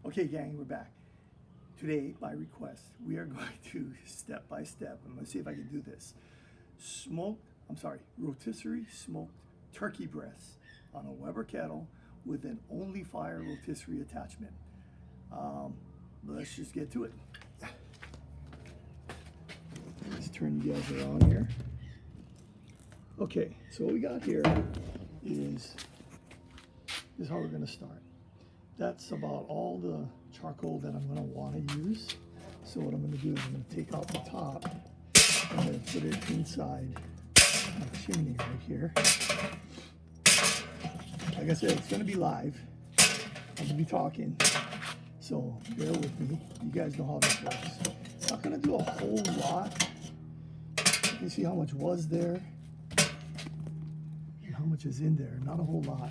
Okay, gang, we're back. Today, by request, we are going to step by step. I'm going to see if I can do this. Rotisserie smoked turkey breasts on a Weber kettle with an Onlyfire rotisserie attachment. Let's just get to it. Let's turn you guys around here. Okay, so what we got here is how we're going to start. That's about all the charcoal that I'm going to want to use. So what I'm going to do is I'm going to take out the top and I'm going to put it inside my chimney right here. Like I said, it's going to be live. I'm going to be talking, so bear with me. You guys know how this works. I'm not going to do a whole lot. You can see how much was there and how much is in there. Not a whole lot.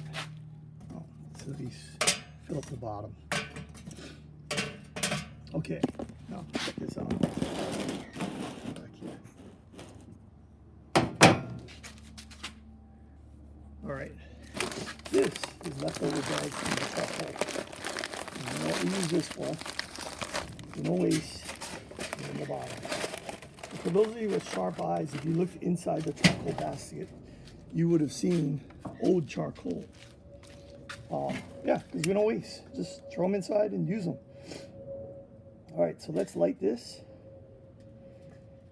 Oh, let's at least fill up the bottom. Okay, now check this out. Back here. All right, this is leftover bags from the charcoal. You know what we use this for? No waste in the bottom. But for those of you with sharp eyes, if you looked inside the charcoal basket, you would have seen old charcoal. Yeah, because we don't waste. Just throw them inside and use them. All right, so let's light this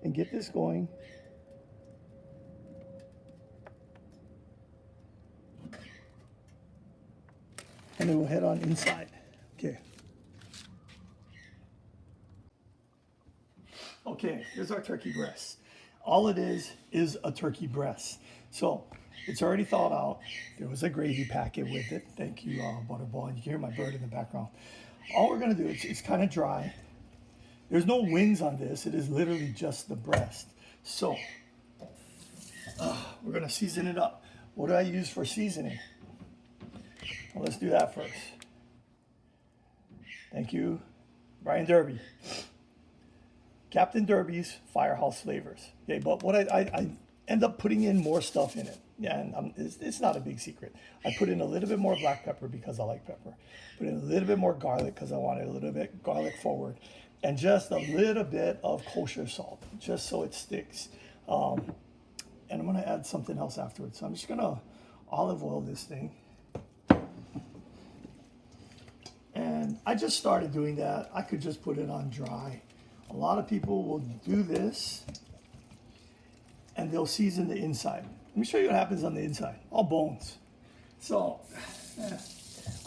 and get this going. And then we'll head on inside. Okay. Okay, here's our turkey breast. All it is a turkey breast. So it's already thawed out. There was a gravy packet with it. Thank you, Butterball. You can hear my bird in the background. All we're gonna do is it's kind of dry. There's no wings on this. It is literally just the breast. So we're gonna season it up. What do I use for seasoning? Well, let's do that first. Thank you, Brian Derby. Captain Derby's Firehouse Flavors. Okay, but what I end up putting in more stuff in it. Yeah, and it's not a big secret. I put in a little bit more black pepper because I like pepper. Put in a little bit more garlic because I wanted a little bit garlic forward. And just a little bit of kosher salt, just so it sticks. And I'm gonna add something else afterwards. So I'm just gonna olive oil this thing. And I just started doing that. I could just put it on dry. A lot of people will do this and they'll season the inside. Let me show you what happens on the inside. All bones. So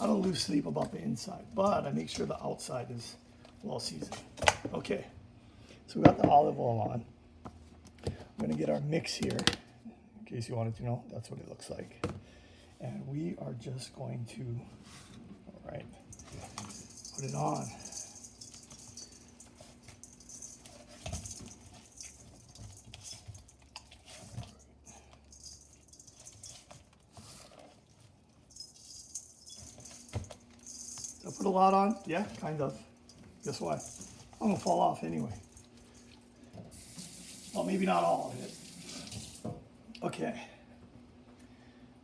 I don't lose sleep about the inside, but I make sure the outside is well seasoned. Okay, so we got the olive oil on. I'm gonna get our mix here. In case you wanted to know, that's what it looks like. And we are just going to, all right, put it on. Did I put a lot on? Yeah, kind of. Guess what? I'm gonna fall off anyway. Well, maybe not all of it. Okay.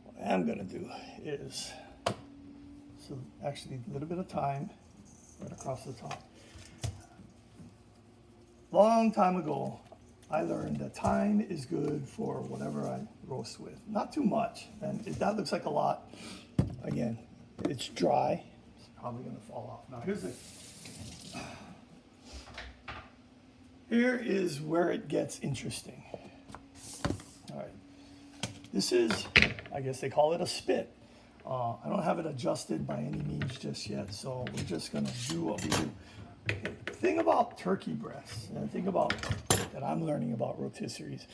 What I am gonna do is, so actually a little bit of thyme right across the top. Long time ago, I learned that thyme is good for whatever I roast with. Not too much, and that looks like a lot. Again, it's dry. It's probably gonna fall off. Now here is where it gets interesting. All right, this is, I guess they call it a spit. I don't have it adjusted by any means just yet, so we're just gonna do what we do. The thing about turkey breasts, and the thing about that I'm learning about rotisseries,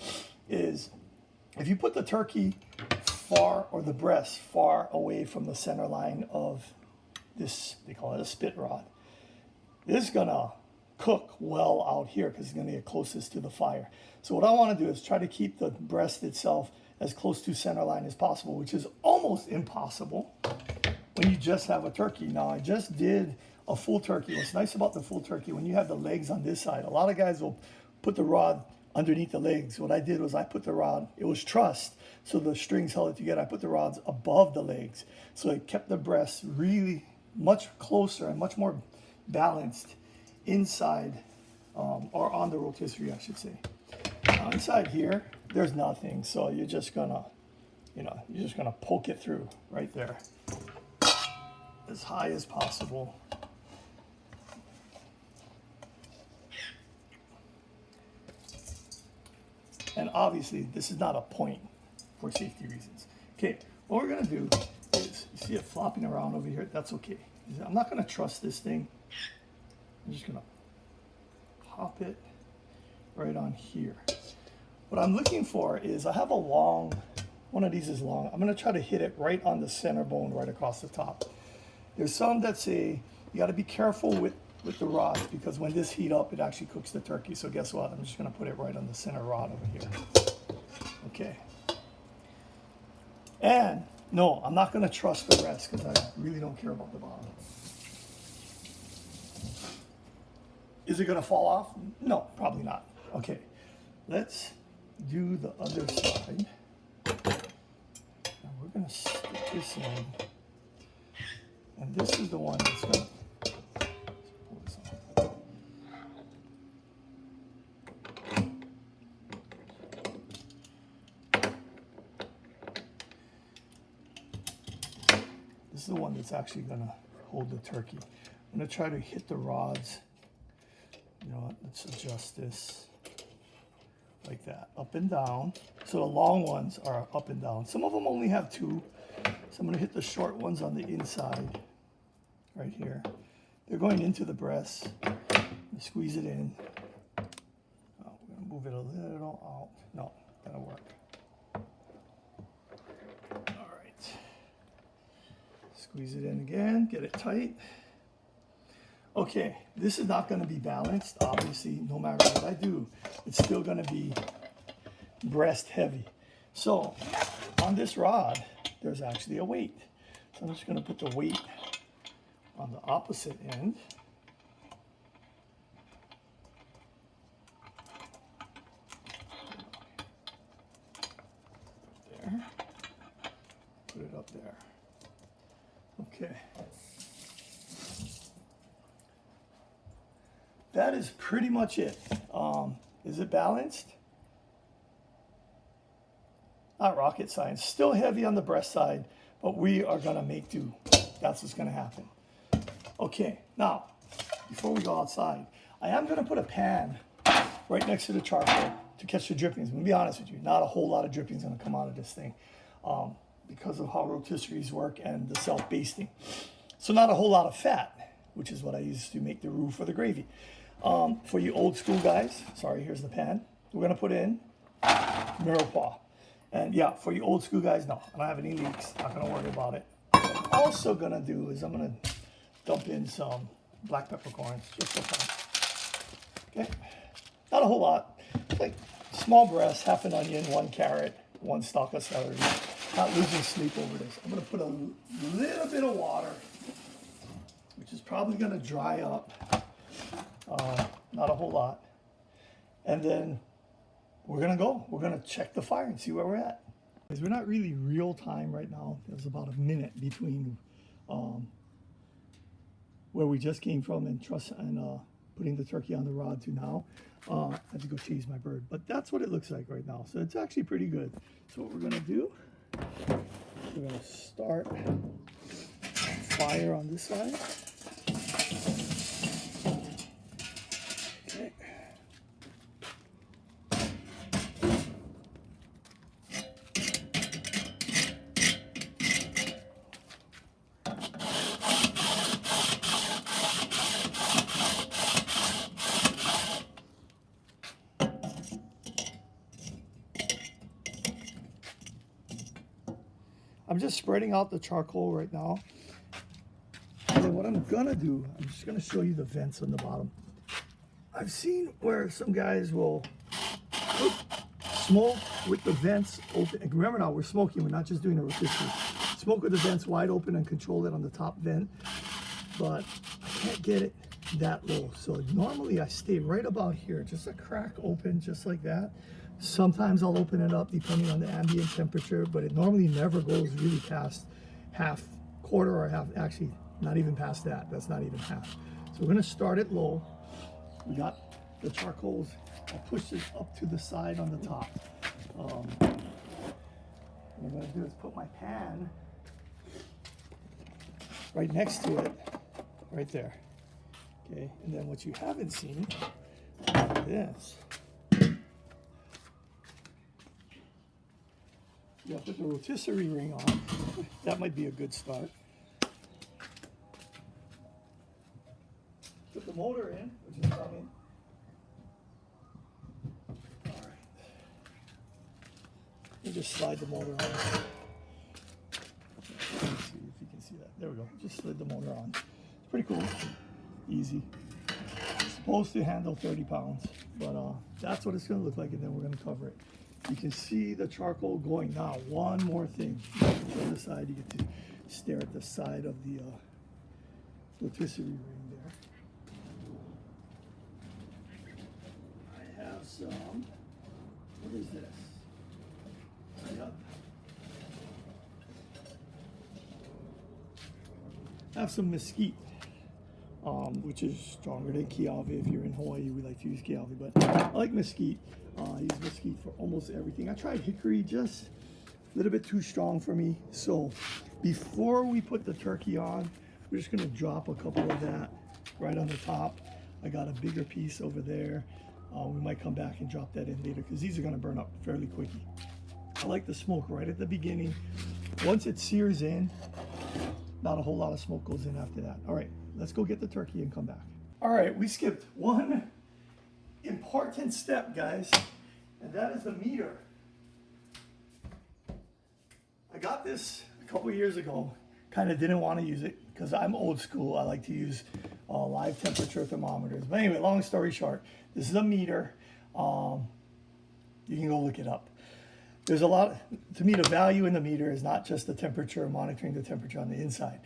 is if you put the turkey or the breast far away from the center line of this, they call it a spit rod, this is gonna cook well out here because it's gonna get closest to the fire. So what I wanna do is try to keep the breast itself as close to center line as possible, which is almost impossible when you just have a turkey. Now, I just did a full turkey. What's nice about the full turkey, when you have the legs on this side, a lot of guys will put the rod underneath the legs. What I did was I put the rod, it was trussed, so the strings held it together. I put the rods above the legs, so it kept the breast really much closer and much more balanced inside, or on the rotisserie, I should say. Now inside here, there's nothing, so you're just gonna, you're just gonna poke it through right there, as high as possible. And obviously, this is not a point for safety reasons. Okay, what we're gonna do is, you see it flopping around over here, that's okay. I'm not gonna trust this thing. I'm just gonna pop it right on here. What I'm looking for is, I have a long, one of these is long. I'm gonna try to hit it right on the center bone, right across the top. There's some that say you gotta be careful with the rods, because when this heat up, it actually cooks the turkey. So guess what? I'm just gonna put it right on the center rod over here. Okay. And no, I'm not gonna trust the rest, because I really don't care about the bottom. Is it gonna fall off? No, probably not. Okay, let's do the other side. And we're gonna stick this in. And this is the one that's gonna, pull this off. This is the one that's actually gonna hold the turkey. I'm gonna try to hit the rods. You know what, let's adjust this like that, up and down. So the long ones are up and down. Some of them only have two. So I'm gonna hit the short ones on the inside, right here. They're going into the breast. Squeeze it in. Oh, we're gonna move it a little out. No, that'll work. All right. Squeeze it in again, get it tight. Okay, this is not gonna be balanced, obviously, no matter what I do. It's still gonna be breast heavy. So, on this rod, there's actually a weight. So I'm just gonna put the weight on the opposite end. There. Put it up there. Okay. That is pretty much it. Is it balanced? Not rocket science. Still heavy on the breast side, but we are gonna make do. That's what's gonna happen. Okay, now, before we go outside, I am gonna put a pan right next to the charcoal to catch the drippings. I'm gonna be honest with you, not a whole lot of drippings gonna come out of this thing, because of how rotisseries work and the self-basting. So not a whole lot of fat, which is what I use to make the roux for the gravy. For you old school guys, sorry, here's the pan. We're gonna put in mirepoix. And yeah, for you old school guys, no, I don't have any leaks, not gonna worry about it. What I'm also gonna do is I'm gonna dump in some black peppercorns, just for fun. Okay, not a whole lot, like small breast, half an onion, 1 carrot, 1 stalk of celery. Not losing sleep over this. I'm gonna put a little bit of water, which is probably gonna dry up, not a whole lot. And then we're gonna go. We're gonna check the fire and see where we're at. Because we're not really real time right now. There's about a minute between where we just came from and putting the turkey on the rod to now. I have to go chase my bird, but that's what it looks like right now. So it's actually pretty good. So what we're gonna do, we're gonna start fire on this side. Okay. I'm just spreading out the charcoal right now. And then what I'm gonna do, I'm just gonna show you the vents on the bottom. I've seen where some guys will smoke with the vents open. And remember now, we're smoking, we're not just doing a rotisserie. Smoke with the vents wide open and control it on the top vent. But I can't get it that low. So normally I stay right about here, just a crack open, just like that. Sometimes I'll open it up depending on the ambient temperature, but it normally never goes really past quarter or half, actually Not even past that. That's not even half. So we're gonna start it low. We got the charcoals. I'll push this up to the side on the top. What I'm gonna do is put my pan right next to it, right there. Okay, and then what you haven't seen is this. You gotta put the rotisserie ring on. That might be a good start. Put the motor in, which is coming. All right. And just slide the motor on. Let's see if you can see that. There we go. Just slid the motor on. It's pretty cool. Easy. It's supposed to handle 30 pounds, but that's what it's going to look like, and then we're going to cover it. You can see the charcoal going. Now, one more thing. On the side, you get to stare at the side of the rotisserie ring there. I have some. What is this? Yep. I have some mesquite, which is stronger than kiawe. If you're in Hawaii, we like to use kiawe, but I like mesquite. I use mesquite for almost everything. I tried hickory, just a little bit too strong for me. So before we put the turkey on, we're just gonna drop a couple of that right on the top. I got a bigger piece over there. We might come back and drop that in later because these are gonna burn up fairly quickly. I like the smoke right at the beginning. Once it sears in, not a whole lot of smoke goes in after that. All right, let's go get the turkey and come back. All right, we skipped one important step, guys, and that is the meter. I got this a couple years ago. Kind of didn't want to use it because I'm old school. I like to use live temperature thermometers. But anyway, long story short, this is a meter. You can go look it up. There's a lot, to me, the value in the meter is not just the temperature, monitoring the temperature on the inside.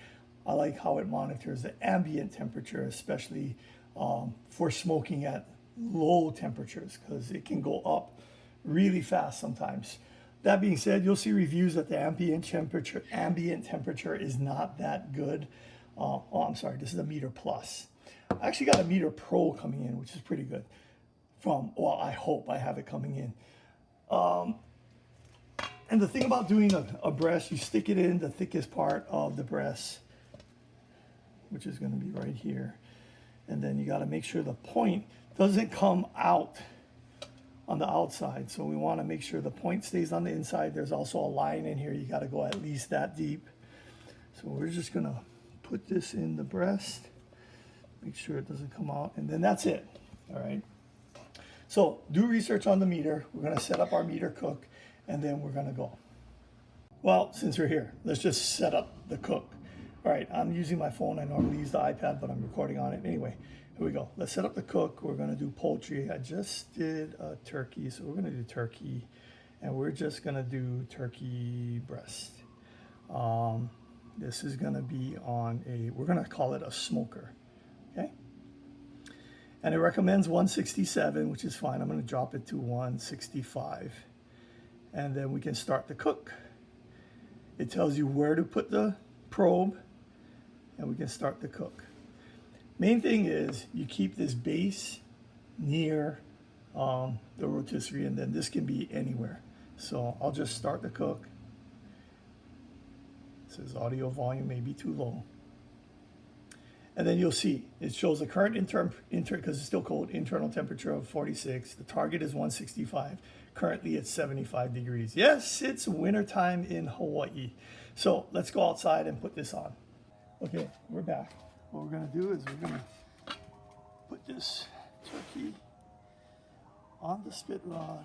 I like how it monitors the ambient temperature, especially for smoking at low temperatures, because it can go up really fast sometimes. That being said, you'll see reviews that the ambient temperature is not that good. Oh, I'm sorry, this is a meter plus. I actually got a meter pro coming in, which is pretty good. Well, I hope I have it coming in. And the thing about doing a breast, you stick it in the thickest part of the breast, which is going to be right here. And then you got to make sure the point doesn't come out on the outside. So we want to make sure the point stays on the inside. There's also a line in here. You got to go at least that deep. So we're just going to put this in the breast, make sure it doesn't come out, and then that's it. All right. So do research on the meter. We're going to set up our meter cook, and then we're going to go. Well, since we're here, let's just set up the cook. All right, I'm using my phone. I normally use the iPad, but I'm recording on it. Anyway, here we go. Let's set up the cook. We're going to do poultry. I just did a turkey, so we're going to do turkey, and we're just going to do turkey breast. This is going to be on we're going to call it a smoker, okay? And it recommends 167, which is fine. I'm going to drop it to 165. And then we can start the cook. It tells you where to put the probe, and we can start the cook. Main thing is you keep this base near the rotisserie, and then this can be anywhere. So I'll just start the cook. It says audio volume may be too low. And then you'll see it shows the current because it's still cold, internal temperature of 46. The target is 165. Currently it's 75 degrees. Yes, it's wintertime in Hawaii. So let's go outside and put this on. Okay, we're back. What we're gonna do is we're gonna put this turkey on the spit rod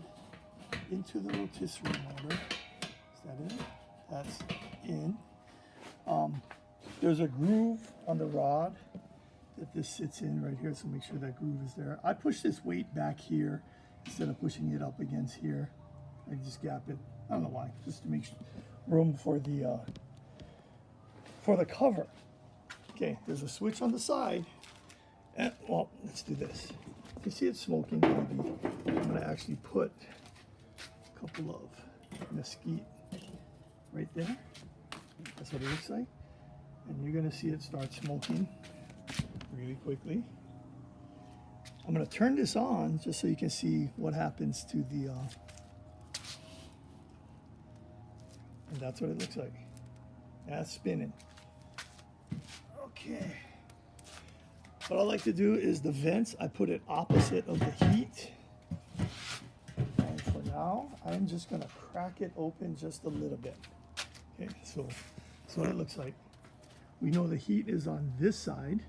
into the rotisserie motor. Is that in? That's in. There's a groove on the rod that this sits in right here, so make sure that groove is there. I push this weight back here instead of pushing it up against here. I just gap it. I don't know why, just to make room for the cover. Okay, there's a switch on the side. And, well, let's do this. You can see it's smoking maybe. I'm gonna actually put a couple of mesquite right there. That's what it looks like. and you're gonna see it start smoking really quickly. I'm gonna turn this on just so you can see what happens to the, and that's what it looks like. That's spinning. Okay. What I like to do is the vents, I put it opposite of the heat. And for now, I'm just gonna crack it open just a little bit. Okay, so that's what it looks like. We know the heat is on this side.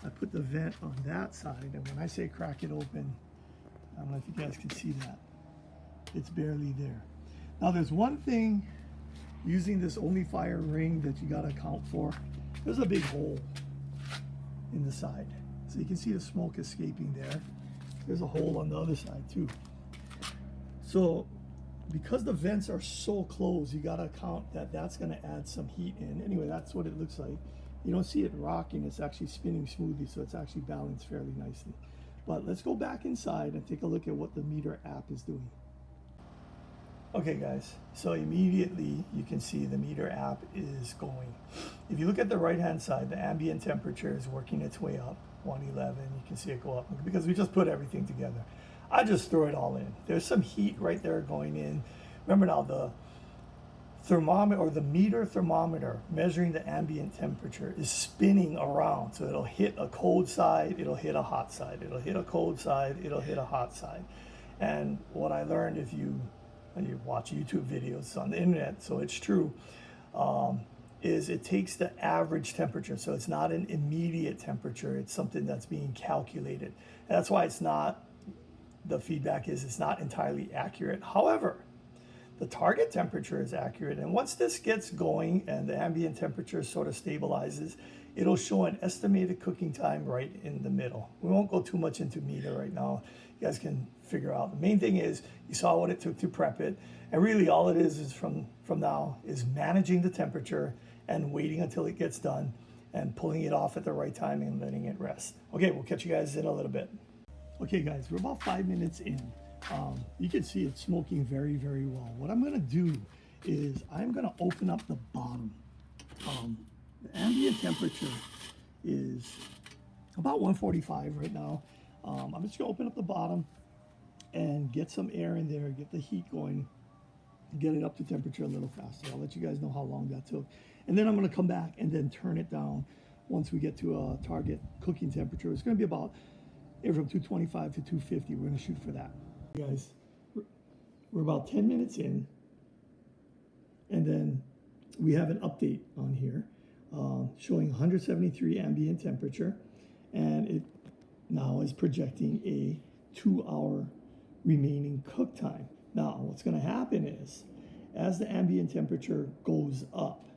I put the vent on that side, and when I say crack it open, I don't know if you guys can see that. It's barely there. Now there's one thing using this Onlyfire ring that you gotta account for. There's a big hole in the side. So you can see the smoke escaping there. There's a hole on the other side too. So because the vents are so close, you gotta account that that's gonna add some heat in. Anyway, that's what it looks like. You don't see it rocking, it's actually spinning smoothly, so it's actually balanced fairly nicely. But let's go back inside and take a look at what the meter app is doing. Okay guys, so immediately you can see the meter app is going. If you look at the right hand side, the ambient temperature is working its way up, 111, you can see it go up because we just put everything together. I just throw it all in. There's some heat right there going in. Remember now, the thermometer or the meter thermometer measuring the ambient temperature is spinning around. So it'll hit a cold side, it'll hit a hot side, it'll hit a cold side, it'll hit a hot side. And what I learned, if you watch YouTube videos on the internet, so it's true, is it takes the average temperature. So it's not an immediate temperature, it's something that's being calculated. And that's why it's not, the feedback is it's not entirely accurate. However, the target temperature is accurate. And once this gets going and the ambient temperature sort of stabilizes, it'll show an estimated cooking time right in the middle. We won't go too much into meter right now. You guys can figure out. The main thing is you saw what it took to prep it. And really all it is from now is managing the temperature and waiting until it gets done and pulling it off at the right time and letting it rest. Okay, we'll catch you guys in a little bit. Okay guys, we're about 5 minutes in. You can see it's smoking very, very well. What I'm gonna do is I'm gonna open up the bottom. The ambient temperature is about 145 right now. I'm just gonna open up the bottom and get some air in there, get the heat going, get it up to temperature a little faster. I'll let you guys know how long that took. And then I'm gonna come back and then turn it down once we get to a target cooking temperature. It's gonna be about from 225 to 250. We're gonna shoot for that. Guys, we're about 10 minutes in, and then we have an update on here showing 173 ambient temperature, and it now is projecting a 2-hour remaining cook time. Now, what's going to happen is, as the ambient temperature goes up,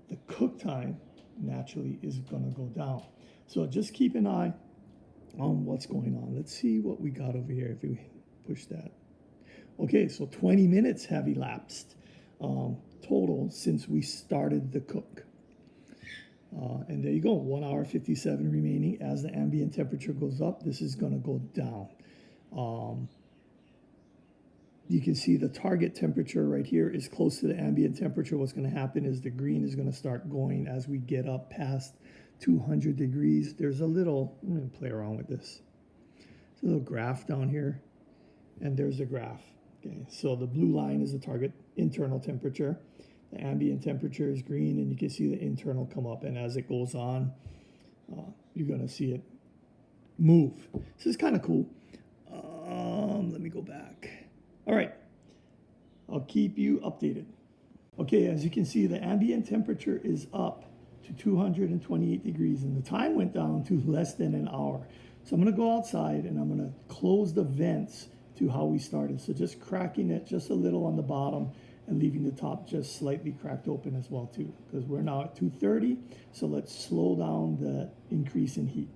the cook time naturally is going to go down. So just keep an eye on what's going on. Let's see what we got over here if we push that. Okay, so 20 minutes have elapsed total since we started the cook. And there you go, 1 hour 57 remaining. As the ambient temperature goes up, this is gonna go down. You can see the target temperature right here is close to the ambient temperature. What's gonna happen is the green is gonna start going as we get up past 200 degrees. There's a little, I'm gonna play around with this. There's a little graph down here, and there's the graph. Okay, so the blue line is the target internal temperature. The ambient temperature is green, and you can see the internal come up. And as it goes on, you're gonna see it move. This is kind of cool. Let me go back. All right, I'll keep you updated. Okay, as you can see, the ambient temperature is up to 228 degrees, and the time went down to less than an hour. So I'm gonna go outside and I'm gonna close the vents to how we started. So just cracking it just a little on the bottom and leaving the top just slightly cracked open as well too, because we're now at 230. So let's slow down the increase in heat.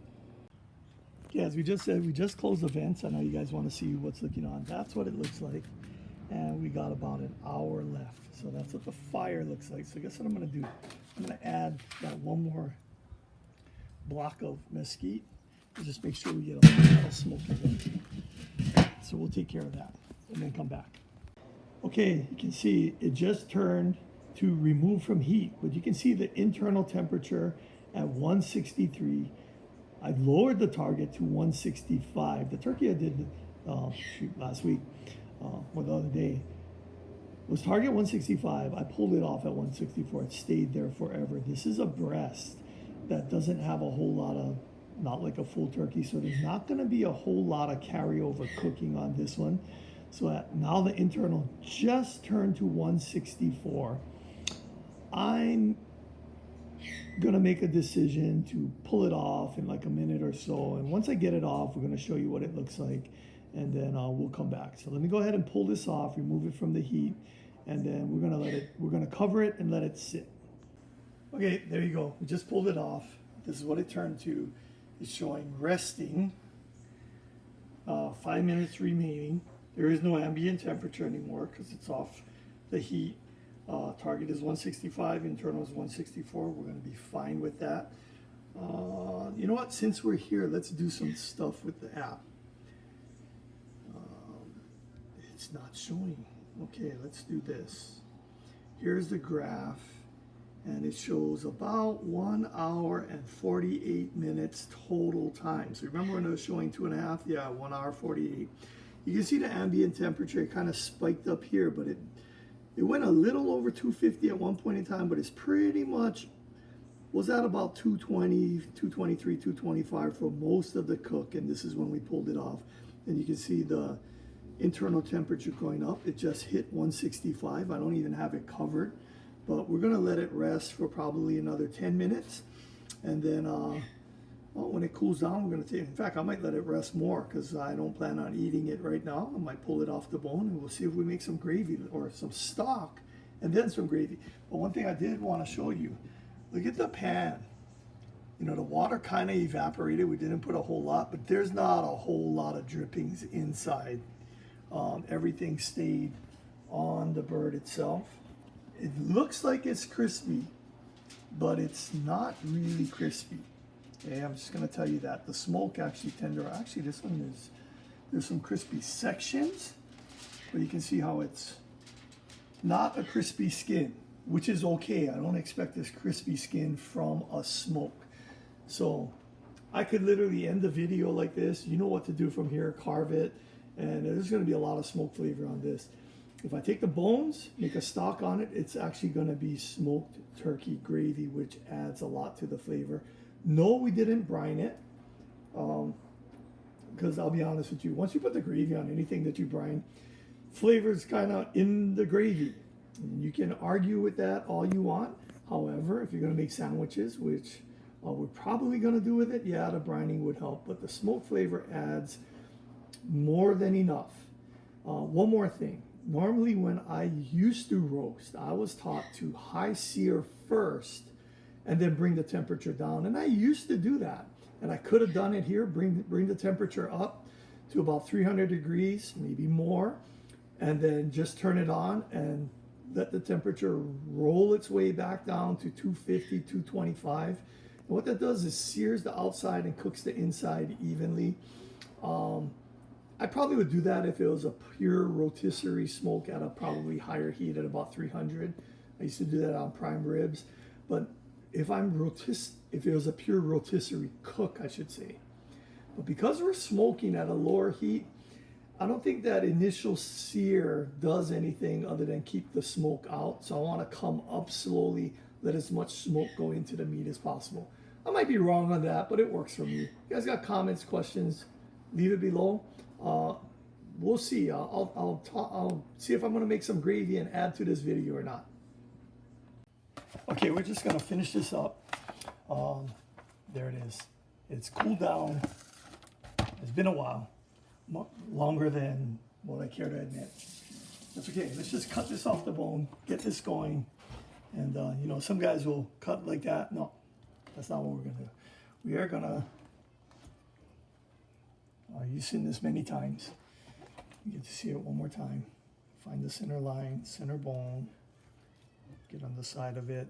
Okay, as we just said, we just closed the vents. I know you guys want to see what's looking on. That's what it looks like. And we got about an hour left. So that's what the fire looks like. So guess what I'm gonna do? I'm gonna add that one more block of mesquite and just make sure we get a lot of smoke in there. So we'll take care of that and then come back. Okay, you can see it just turned to remove from heat, but you can see the internal temperature at 163. I lowered the target to 165. The turkey I did last week or the other day was target 165. I pulled it off at 164. It stayed there forever. This is a breast that doesn't have a whole lot of, not like a full turkey, so there's not going to be a whole lot of carryover cooking on this one. So now the internal just turned to 164. I'm gonna make a decision to pull it off in like a minute or so, and once I get it off, we're gonna show you what it looks like, and then we'll come back. So let me go ahead and pull this off, remove it from the heat, and then we're gonna cover it and let it sit. Okay, there you go. We just pulled it off. This is what it turned to. It's showing resting. 5 minutes remaining. There is no ambient temperature anymore because it's off the heat. Target is 165, internal is 164. We're going to be fine with that. You know what? Since we're here, let's do some stuff with the app. It's not showing. Okay, let's do this. Here's the graph, and it shows about 1 hour and 48 minutes total time. So remember when it was showing 2.5? Yeah, 1 hour 48. You can see the ambient temperature. It kind of spiked up here, but it went a little over 250 at one point in time, but it's pretty much was at about 220, 223, 225 for most of the cook, and this is when we pulled it off. And you can see the internal temperature going up. It just hit 165. I don't even have it covered, but we're gonna let it rest for probably another 10 minutes, and then well, when it cools down, we're going to take, in fact, I might let it rest more because I don't plan on eating it right now. I might pull it off the bone and we'll see if we make some gravy or some stock and then some gravy. But one thing I did want to show you, look at the pan. You know, the water kind of evaporated. We didn't put a whole lot, but there's not a whole lot of drippings inside. Everything stayed on the bird itself. It looks like it's crispy, but it's not really crispy. Okay, I'm just going to tell you that. The smoke actually actually this one is, there's some crispy sections, but you can see how it's not a crispy skin, which is okay. I don't expect this crispy skin from a smoke. So I could literally end the video like this. You know what to do from here, carve it, and there's going to be a lot of smoke flavor on this. If I take the bones, make a stock on it, it's actually going to be smoked turkey gravy, which adds a lot to the flavor. No, we didn't brine it, because I'll be honest with you, once you put the gravy on anything that you brine, flavor's kind of in the gravy. And you can argue with that all you want. However, if you're going to make sandwiches, which we're probably going to do with it, yeah, the brining would help, but the smoke flavor adds more than enough. One more thing. Normally when I used to roast, I was taught to high sear first and then bring the temperature down. And I used to do that. And I could have done it here, bring the temperature up to about 300 degrees, maybe more, and then just turn it on and let the temperature roll its way back down to 250, 225. And what that does is sears the outside and cooks the inside evenly. I probably would do that if it was a pure rotisserie smoke at a probably higher heat at about 300. I used to do that on prime ribs. But if it was a pure rotisserie cook, I should say. But because we're smoking at a lower heat, I don't think that initial sear does anything other than keep the smoke out. So I want to come up slowly, let as much smoke go into the meat as possible. I might be wrong on that, but it works for me. You guys got comments, questions, leave it below. We'll see. I'll see if I'm going to make some gravy and add to this video or not. Okay, we're just going to finish this up. There it is. It's cooled down. It's been a while. Longer than what I care to admit. That's okay. Let's just cut this off the bone, get this going. And, you know, some guys will cut like that. No, that's not what we're going to do. We are going to, you've seen this many times. You get to see it one more time. Find the center line, center bone. Get on the side of it.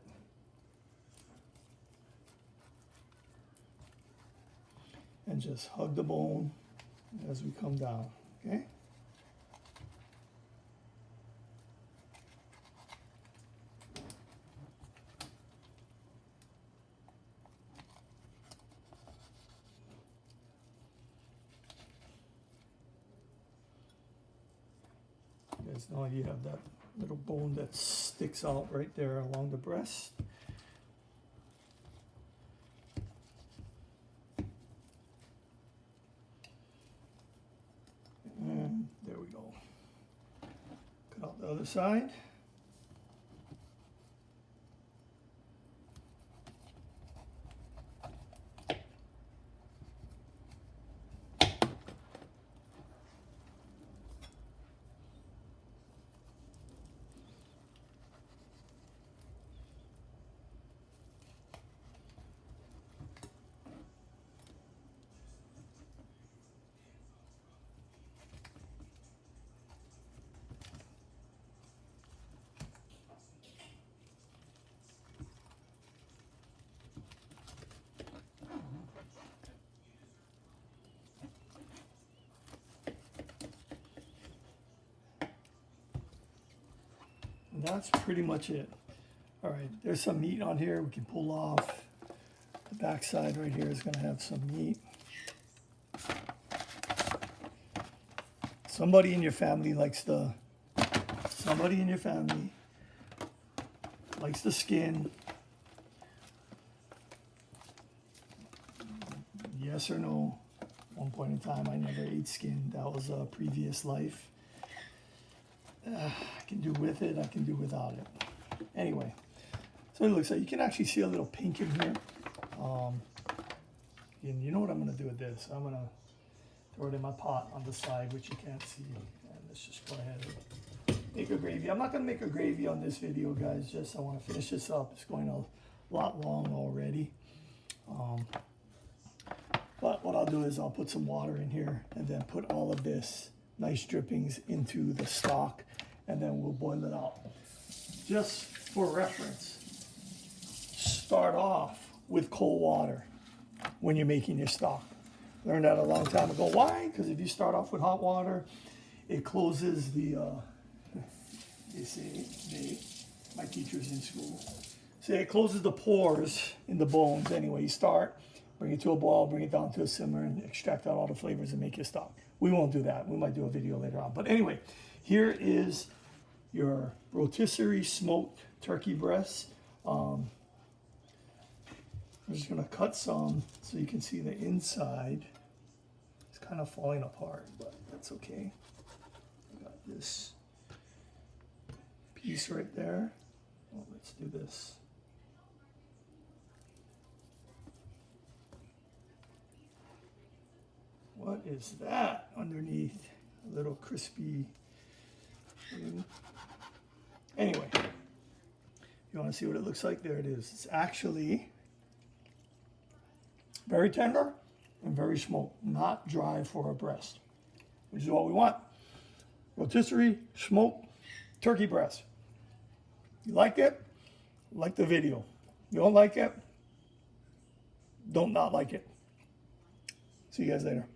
And just hug the bone as we come down, okay? guys know you have that little bone that sticks out right there along the breast. And there we go. Cut out the other side. And that's pretty much it. All right, there's some meat on here we can pull off. The back side right here is gonna have some meat. Somebody in your family likes the skin. Yes or no? One point in time, I never ate skin. That was a previous life. I can do with it, I can do without it. Anyway, so it looks like you can actually see a little pink in here. And you know what I'm gonna do with this? I'm gonna throw it in my pot on the side, which you can't see. And let's just go ahead and make a gravy. I'm not gonna make a gravy on this video, guys. Just I wanna finish this up. It's going a lot long already. But what I'll do is I'll put some water in here and then put all of this nice drippings into the stock, and then we'll boil it out. Just for reference, start off with cold water when you're making your stock. Learned that a long time ago. Why? Because if you start off with hot water, it closes the, they say, my teacher's in school, say it closes the pores in the bones. Anyway, you start, bring it to a boil, bring it down to a simmer, and extract out all the flavors and make your stock. We won't do that. We might do a video later on. But anyway, here is your rotisserie smoked turkey breast. I'm just gonna cut some so you can see the inside. It's kind of falling apart, but that's okay. I got this piece right there. Oh, let's do this. What is that underneath? A little crispy thing. Anyway, you want to see what it looks like? There it is. It's actually very tender and very smoked, not dry for a breast, which is what we want. Rotisserie smoked turkey breast. You like it? Like the video. You don't like it? Don't not like it. See you guys later.